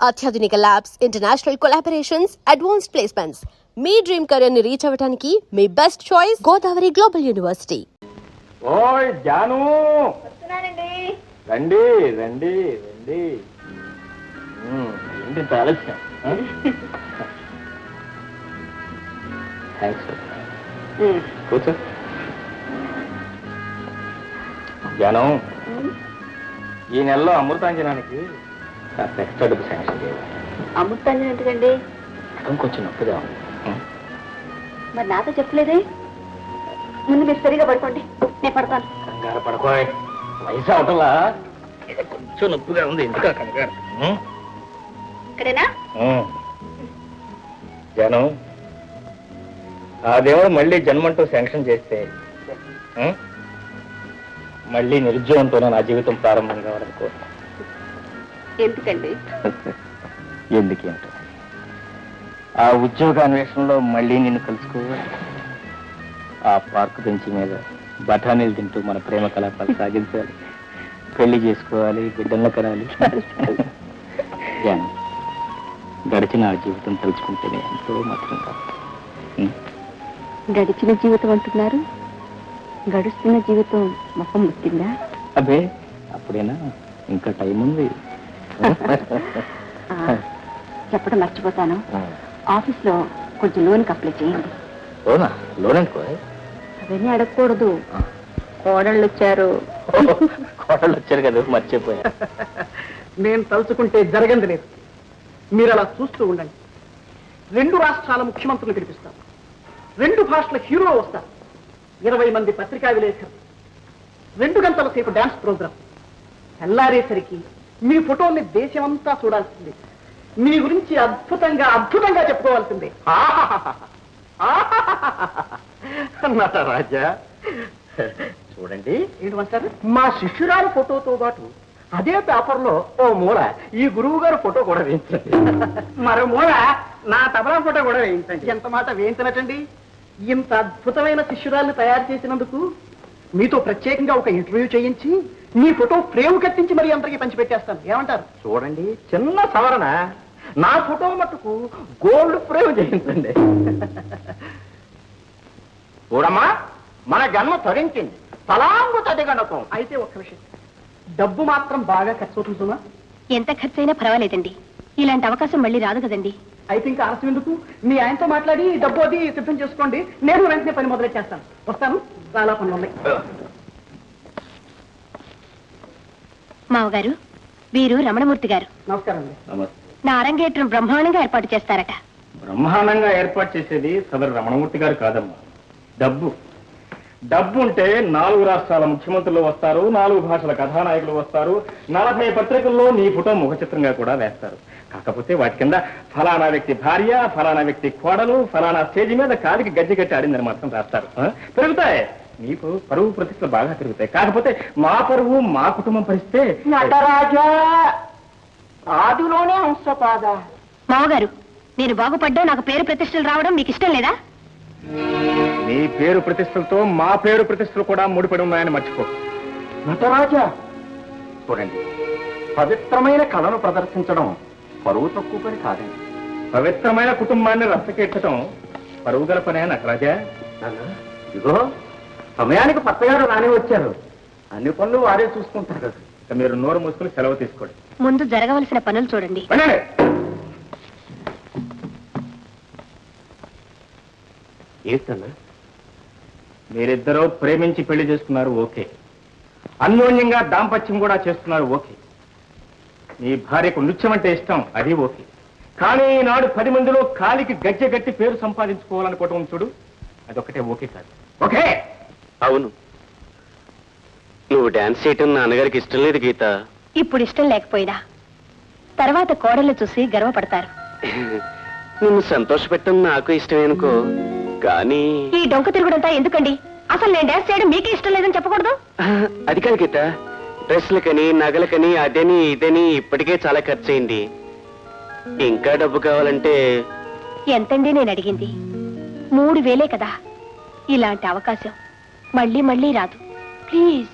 అత్యాధునిక labs, international collaborations, advanced placements. మీ dream career ని రీచ్ అవ్వడానికి మీ best choice Godavari global university. ఓయ్ జాను, వస్తున్నానండి. రండి రండి రండి. ఏంటి ఇంత ఆలస్యం? థ్యాంక్స్. కూర్చో. జాను, ఈ నెలలో అమృతాంజనానికి కాస్త ఎక్స్ట్రా డబ్బు శాంక్షన్ చేయాలి. అమృతాంజన్ ఎందుకండి? కొంచెం నొప్పిగా ఉంది. మరి నాతో చెప్పలేదే. ముందు మీరు సరిగా పడుకోండి, నేను పడతాను. కంగారు పడుకోయ్, వయసు అవటంలా కొంచెం నొప్పిగా ఉంది. ఎందుకు కంగారు? ఇక్కడేనా? జాను, ఆ దేవుడు మళ్ళీ జన్మంటూ శాంక్షన్ చేస్తే మళ్ళీ నిరుద్యోగంతోనే నా జీవితం ప్రారంభం కావాలనుకో. ఎందుకండి? ఎందుకేంటో ఆ ఉద్యోగ అన్వేషణలో మళ్ళీ నిన్ను కలుసుకోవాలి. ఆ పార్కు బెంచి మీద బఠానీలు తింటూ మన ప్రేమ కలాపాలు సాగించాలి. పెళ్లి చేసుకోవాలి, బిడ్డలను కనాలి. గడిచిన ఆ జీవితం తలుచుకుంటేనే ఎంతో మాత్రం కాదు. గడిచిన జీవితం అంటున్నారు, గడుస్తున్న జీవితం మొహం ముట్టిందా? అబ్బే, అప్పుడేనా? ఇంకా టైం ఉంది. చెప్పడం మర్చిపోతాను. ఆఫీస్లో కొంచెం లోన్కి అప్లై చేయండి. లోనా? లోన్ అనుకో. అవన్నీ అడగకూడదు. కోడళ్ళు వచ్చారు. కోడళ్ళు వచ్చారు కదా, మర్చిపోయా. నేను తలుచుకుంటే జరగంది లేదు. మీరు అలా చూస్తూ ఉండండి. 2 రాష్ట్రాల ముఖ్యమంత్రులు గెలిపిస్తారు, 2 భాషల హీరో వస్తారు, 20 మంది పత్రికా విలేకరులు, 2 గంటల సేపు డాన్స్ ప్రోగ్రాం. తెల్లారేసరికి మీ ఫోటోని దేశమంతా చూడాల్సింది. మీ గురించి అద్భుతంగా అద్భుతంగా చెప్పుకోవాల్సిందే. రాజా చూడండి, ఏంటంటారు? మా శిష్యురాలు ఫోటోతో పాటు అదే పేపర్లో ఓ మూల ఈ గురువు గారు ఫోటో కూడా వేయించండి. మరో మూల నా తబలా ఫోటో కూడా వేయించండి. ఎంత మాట వేయించనటండి. ఇంత అద్భుతమైన శిష్యురాల్ని తయారు చేసినందుకు మీతో ప్రత్యేకంగా ఒక ఇంటర్వ్యూ చేయించి మీ ఫోటో ఫ్రేమ్ కట్టించి మరీ అందరికీ పంచిపెట్టేస్తాను. ఏమంటారు? చూడండి, చిన్న సవరణ. నా ఫోటో మట్టుకు గోల్డ్ ఫ్రేమ్ చేయించండి. చూడమ్మా, మన జన్మ తరించింది. తలాంగు తదిగణకం. అయితే ఒక్క విషయం, డబ్బు మాత్రం బాగా ఖర్చు అవుతుందా? ఎంత ఖర్చు అయినా పర్వాలేదండి. ఇలాంటి అవకాశం మళ్ళీ రాదు కదండి. అయితే ఇంకా ఆలస్యం ఎందుకు? మీ ఆయనతో మాట్లాడి డబ్బు అది సిద్ధం చేసుకోండి. నేను వెంటనే పని మొదలెట్టేస్తాను. వస్తాను, చాలా పనులు ఉన్నాయి. మావగారు, వీరు రమణమూర్తి గారు. నమస్కారం అండి. నా అరంగేట్రం బ్రహ్మాండంగా ఏర్పాటు చేస్తారట. బ్రహ్మాండంగా ఏర్పాటు చేసేది సదరు రమణమూర్తి గారు కాదమ్మా, డబ్బు. డబ్బు ఉంటే 4 రాష్ట్రాల ముఖ్యమంత్రులు వస్తారు, 4 భాషల కథానాయకులు వస్తారు, 40 పత్రికల్లో నీ ఫోటో ముఖ చిత్రంగా కూడా వేస్తారు. కాకపోతే వాటి కింద ఫలానా వ్యక్తి భార్య, ఫలానా వ్యక్తి కోడలు, ఫలానా స్టేజ్ మీద కాలికి గజ్జి కట్టి ఆడిందని మాత్రం రాస్తారు. పెరుగుతాయి, నీకు పరువు ప్రతిష్టలు బాగా పెరుగుతాయి. కాకపోతే మా పరువు, మా కుటుంబం పరిస్థితే. నటరాజా ఆదిలోనే హంసపాద. మావగారు, నేను బాగుపడ్డా నాకు పేరు ప్రతిష్టలు రావడం మీకు ఇష్టం లేదా? నీ పేరు ప్రతిష్టలతో మా పేరు ప్రతిష్టలు కూడా ముడిపడి ఉన్నాయని మర్చిపో. నటరాజా చూడండి, పవిత్రమైన కళను ప్రదర్శించడం పరువు తక్కువ పని కాదండి. పవిత్రమైన కుటుంబాన్ని రచ్చకెట్టడం పరువు గల పనే నటరాజా. ఇదిగో సమయానికి పత్తగారు రాని వచ్చారు. అన్ని పనులు వారే చూసుకుంటారు. ఇక మీరు నోరు మూసుకుని సెలవు తీసుకోండి. ముందు జరగవలసిన పనులు చూడండి. ఏంటన్నా, మీరిద్దరూ ప్రేమించి పెళ్లి చేసుకున్నారు, ఓకే. అన్యోన్యంగా దాంపత్యం కూడా చేస్తున్నారు, ఓకే. నీ భార్యకు నృత్యం అంటే ఇష్టం, అది ఓకే. కానీ ఈనాడు 10 మందిలో కాలికి గజ్జె గట్టి పేరు సంపాదించుకోవాలనుకోవటం చూడు, అదొక్కటే ఓకే కాదు. ఓకే? అవును, నువ్వు డాన్స్ చేయటం నాన్నగారికి ఇష్టం లేదు గీత. ఇప్పుడు ఇష్టం లేకపోయినా తర్వాత కోడళ్ళు చూసి గర్వపడతారు. నిన్ను సంతోషపెట్టడం నాకు ఇష్టమేనుకో, కానీ ఈ డొంక తిరుగుడంతా ఎందుకండి? అసలు నేను డాన్స్ చేయడం మీకే ఇష్టం లేదని చెప్పకూడదు. అది కాదు గీత, డ్రెస్లకని, నగలకని, అదని ఇదని ఇప్పటికే చాలా ఖర్చు అయింది. ఇంకా డబ్బు కావాలంటే ఎంతండి నేను అడిగింది? 3000 కదా. ఇలాంటి అవకాశం మళ్ళీ మళ్ళీ రాదు. ప్లీజ్.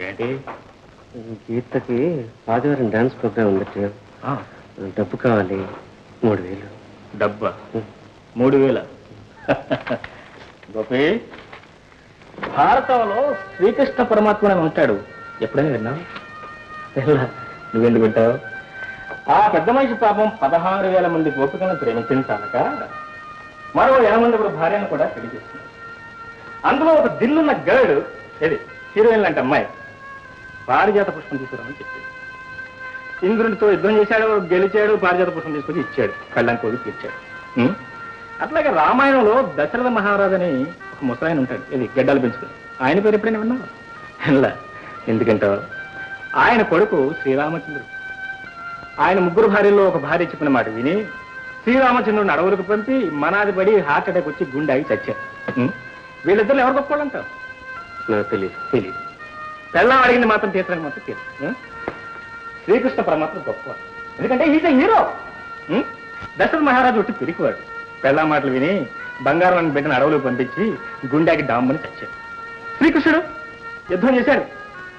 ఏంటి గీతకి ఆదివారం డాన్స్ ప్రోగ్రామ్ ఉండొచ్చు. డబ్బు కావాలి 3000. డబ్బా 3000? గోపి, భారతంలో శ్రీకృష్ణ పరమాత్మ అని ఉంటాడు, ఎప్పుడైనా విన్నావు? నువ్వెందుకు వింటావు? ఆ పెద్ద మనిషి పాపం 16,000 మంది గోపికలను ప్రేమించాలక మరో 80 మంది కూడా భార్యను కూడా పెళ్లి చేస్తున్నారు. అందులో ఒక దిల్లున్న గర్డ్, ఏది హీరోయిన్ లాంటి అమ్మాయి, పారిజాత పుష్పం తీసుకురామని చెప్పింది. ఇంద్రుడితో యుద్ధం చేశాడు, గెలిచాడు, పారిజాత పుష్పం తీసుకొచ్చి ఇచ్చాడు, కళ్ళానికి పోయి తీర్చాడు. అట్లాగే రామాయణంలో దశరథ మహారాజు అని ఒక ముసలాయన ఉంటాడు, ఇది గడ్డాలు పెంచుకుని. ఆయన పేరు ఎప్పుడైనా విన్నావు? ఇలా ఎందుకంటావు? ఆయన కొడుకు శ్రీరామచంద్రుడు. ఆయన 3 భార్యల్లో ఒక భార్య చెప్పిన మాట విని శ్రీరామచంద్రుడిని అడవులకు పంపి మనాది పడి హార్ట్ అటాక్ వచ్చి గుండె ఆగి చచ్చారు. వీళ్ళిద్దరు ఎవరు గొప్పవాళ్ళు అంటారు? నాకు తెలియదు. పెళ్ళం అడిగింది మాత్రం తీర్చడానికి మాత్రం తీరు. శ్రీకృష్ణ పరమాత్మ గొప్పవాడు, ఎందుకంటే ఈజ్ హీరో. దశరథ మహారాజు ఒట్టి పిరికివాడు. పెళ్ళా మాటలు విని బంగారం బిడ్డను అడవులకు పంపించి గుండెకి డామ్మని తెచ్చాడు. శ్రీకృష్ణుడు యుద్ధం చేశాడు,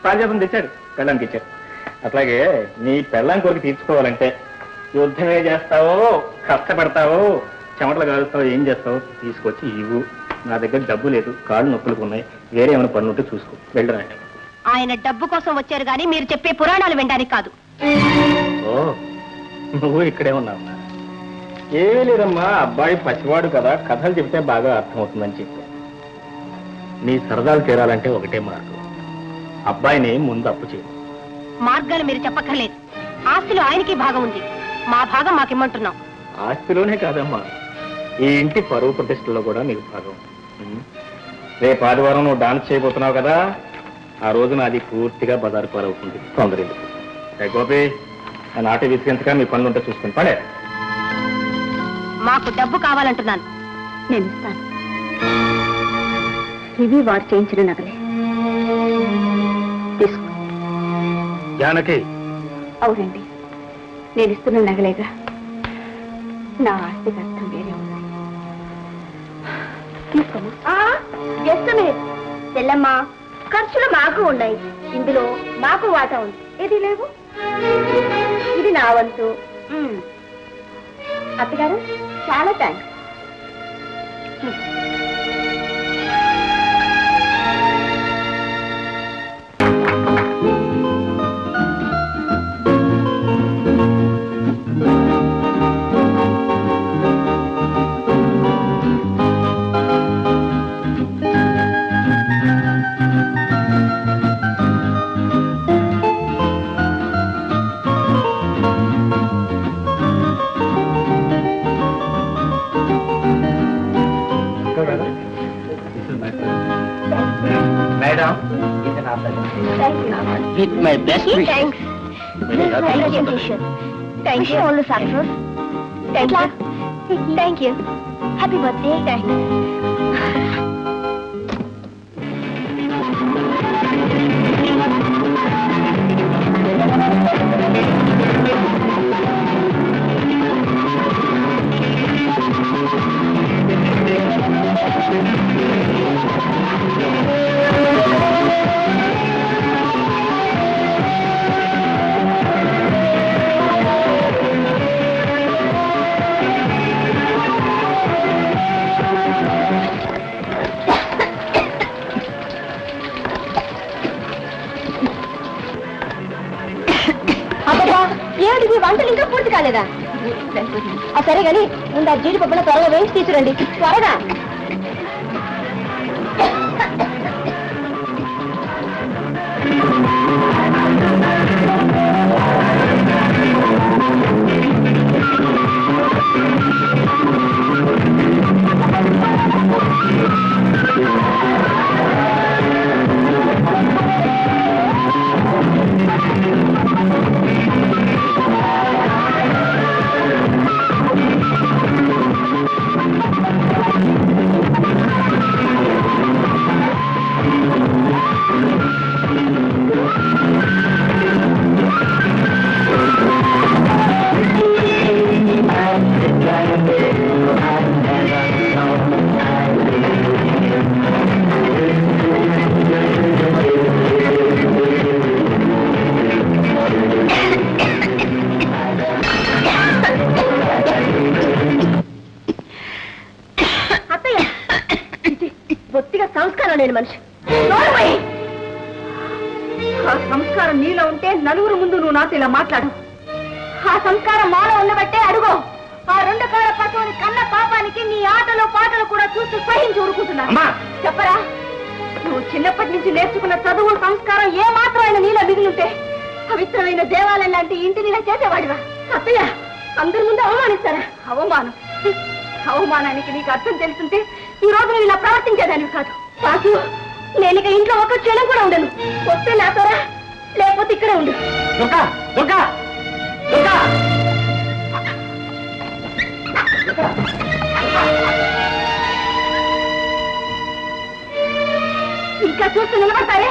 పారిజాతం తెచ్చాడు, పెళ్ళానికి ఇచ్చాడు. అట్లాగే నీ పెళ్ళాం కోరిక తీర్చుకోవాలంటే యుద్ధమే చేస్తావో, కష్టపడతావో, చెమటలు కాలుస్తావో, ఏం చేస్తావో తీసుకొచ్చి ఇవ్వు. నా దగ్గర డబ్బు లేదు, కాళ్ళు నొప్పులకు ఉన్నాయి, వేరే ఏమైనా పనులు ఉంటే చూసుకో, వెళ్ళరా. ఆయన డబ్బు కోసం వచ్చారు కానీ మీరు చెప్పే పురాణాలు వినడానికి కాదు. ఓ, నువ్వు ఇక్కడే ఉన్నావు. ఏమీ లేదమ్మా, అబ్బాయి పసివాడు కదా, కథలు చెప్తే బాగా అర్థమవుతుందని చెప్పా. నీ సరదాలు తీరాలంటే ఒకటే మార్గం, అబ్బాయిని ముందు అప్పు చేయి. మార్గాలు మీరు చెప్పక్కర్లేదు. ఆస్తిలో ఆయనకి భాగం ఉంది, మా భాగం మాకిమ్మంటున్నాం. ఆస్తిలోనే కాదమ్మా, ఈ ఇంటి పరువు ప్రతిష్టలో కూడా నీకు భాగం. రేపు ఆదివారం నువ్వు డాన్స్ చేయబోతున్నావు కదా, ఆ రోజు నాది పూర్తిగా బజారు పాలవుతుంది. తొందర గోపి, ఆ నాటి విసిగంతగా మీ పనులు ఉంటే చూసుకుని పడే. మాకు డబ్బు కావాలంటున్నాను. నేను ఇస్తాను. ఇవి వారు చేయించిన నగలే, తీసుకో. జానకి, అవునండి, నేను ఇస్తున్న నగలేగా. నా ఆస్తికి అర్థం వేరే ఉంది. తీసుకోమా. చెల్లమ్మా, ఖర్చులు మాకు ఉన్నాయి, ఇందులో మాకు వాటా ఉంది. ఏది లేవు, ఇది నా వంతు. అత్తగారు చాలా thanks. Madam, with my best thanks. Thank you only success. Thank you. Happy birthday. Thanks. ఏమిటి వంటలు ఇంకా పూర్తి కాలేదా? సరే కానీ ముందు ఆ జీడిపప్పుల త్వరగా వేయించి తీసుకురండి, త్వరగా. సంస్కారం లేని మనిషి. ఆ సంస్కారం నీలో ఉంటే నలుగురు ముందు నువ్వు నాతో ఇలా మాట్లాడు. ఆ సంస్కారం మాలో ఉండబట్టే అడుగు. ఆ 2 కాళ్ళ పశువుని కన్న పాపానికి నీ ఆటలు పాటలు కూడా చూస్తూ సహించి ఊరుకుంటున్నా. చెప్పరా, నువ్వు చిన్నప్పటి నుంచి నేర్చుకున్న చదువు సంస్కారం ఏ మాత్రమైన నీలో మిగిలింటే పవిత్రమైన దేవాలయం లాంటి ఇంటిని ఇలా చేసేవాడివా? అత్తయ్య, అందరి ముందు అవమానిస్తారా? అవమానం? అవమానానికి నీకు అర్థం తెలుసుంటే ఈ రోజు నువ్వు ఇలా ప్రవర్తించేదానివి కాదు. బాసు, నేను ఇక ఇంట్లో ఒక క్షణం కూడా ఉండను. వస్తే నాతోరా, లేకపోతే ఇక్కడే ఉండు. ఇంకా చూస్తూ నిలబడతారే?